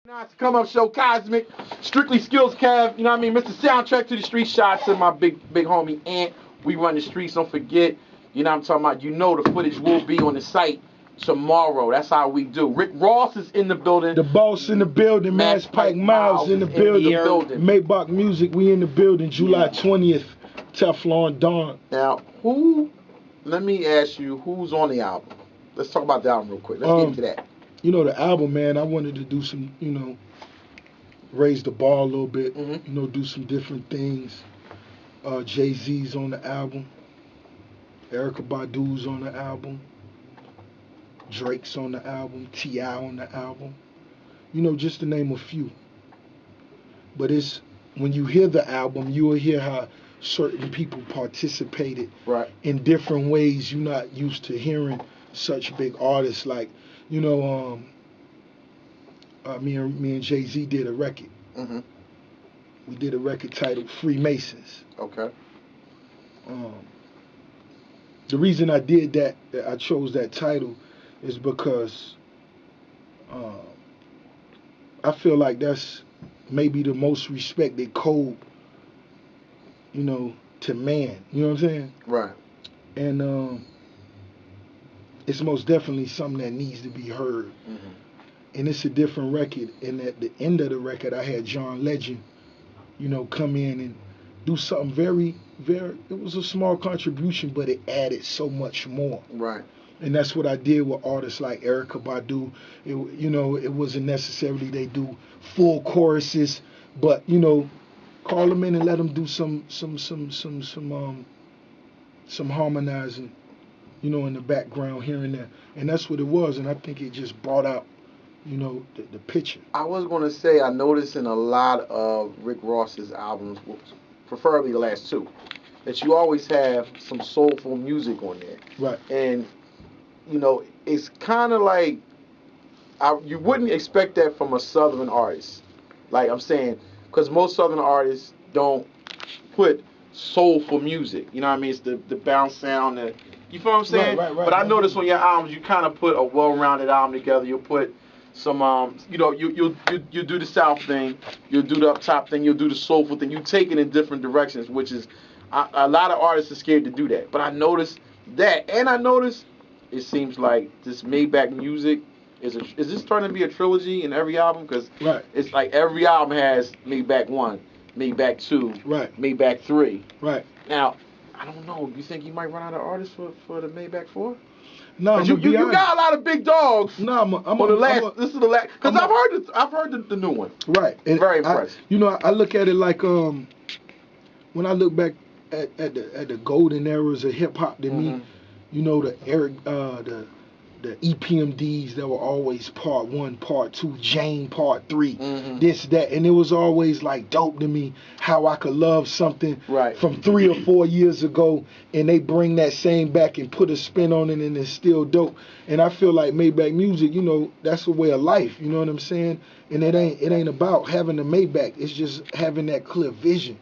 Now it's a come up show, Cosmic, strictly skills, Kev. You know what I mean, Mr. Soundtrack to the street. Shots to my big homie Ant. We run the streets. Don't forget. You know what I'm talking about. You know the footage will be on the site tomorrow. That's how we do. Rick Ross is in the building. The boss in the building. Mass Pike Miles in the building. Maybach Music, we in the building. July 20th. Teflon Dawn. Now, let me ask you, who's on the album? Let's talk about the album real quick. Let's get into that. You know, the album, man, I wanted to do some, raise the bar a little bit, do some different things. Jay-Z's on the album. Erykah Badu's on the album. Drake's on the album. T.I. on the album. Just to name a few. But it's, when you hear the album, you will hear how certain people participated in different ways you're not used to hearing such big artists. Like, me and Jay-Z did a record. We did a record titled Freemasons. Okay. The reason I did that, I chose that title, is because I feel like that's maybe the most respected code, to man. You know what I'm saying? Right. And it's most definitely something that needs to be heard. And it's a different record. And at the end of the record, I had John Legend, come in and do something very, very, it was a small contribution, but it added so much more. Right. And that's what I did with artists like Erykah Badu. It wasn't necessarily they do full choruses, but, call them in and let them do some harmonizing, in the background here and there. And that's what it was. And I think it just brought out, the picture. I was going to say, I noticed in a lot of Rick Ross's albums, preferably the last two, that you always have some soulful music on there. Right. And, it's kind of like, you wouldn't expect that from a Southern artist. Like I'm saying, because most Southern artists don't put soulful music. You know what I mean? It's the bounce sound. You feel what I'm saying? Right. But I noticed on your albums, you kind of put a well-rounded album together. You'll put some, you do the South thing, you'll do the up top thing, you'll do the soulful thing. You take it in different directions, which is, a lot of artists are scared to do that. But I noticed that, and I noticed it seems like this Maybach Music is this turning to be a trilogy in every album? Because it's like every album has Maybach 1, Maybach 2, Maybach 3. Right. Now, I don't know. You think you might run out of artists for the Maybach 4? No, you got a lot of big dogs. No, I'm on the last. This is the last. Because I've heard the new one. Right. And very impressed. I look at it like when I look back at the golden eras of hip hop, to me, the EPMDs that were always part 1, part 2, Jane part 3, this, that, and it was always like dope to me how I could love something from 3 or 4 years ago, and they bring that same back and put a spin on it, and it's still dope. And I feel like Maybach Music, that's a way of life. You know what I'm saying? And it ain't about having a Maybach. It's just having that clear vision.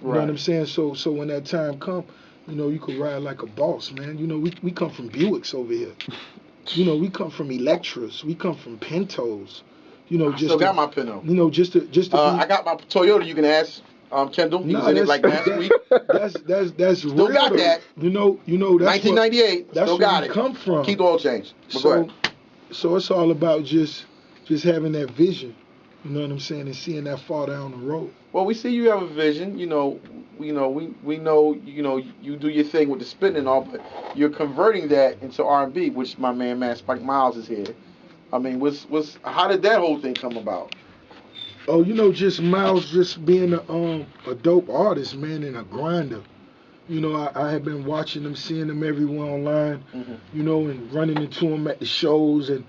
You know what I'm saying? So when that time come, you could ride like a boss, man. We come from Buicks over here. We come from Electras. We come from Pintos. I still got my Pinto. Just to I got my Toyota. You can ask Kendall. He was in it like last week. That's still real. Got that. That's 1998. That's still where got we it. Come from. Keep the oil change. So it's all about just having that vision. You know what I'm saying, and seeing that far down the road. Well, we see you have a vision. We know. You do your thing with the spitting and all, but you're converting that into R&B, which my man Mass Pike Miles is here. I mean, how did that whole thing come about? Oh, just Miles just being a dope artist, man, and a grinder. I had been watching him, seeing him everywhere online, and running into him at the shows, and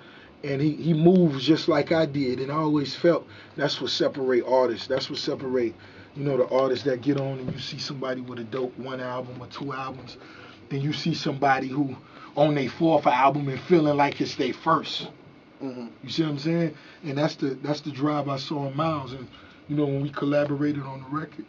he moves just like I did, and I always felt that's what separate artists. That's what separate, the artists that get on and you see somebody with a dope 1 album or 2 albums, then you see somebody who on their 4th album and feeling like it's their first. You see what I'm saying? And that's the drive I saw in Miles, and when we collaborated on the record.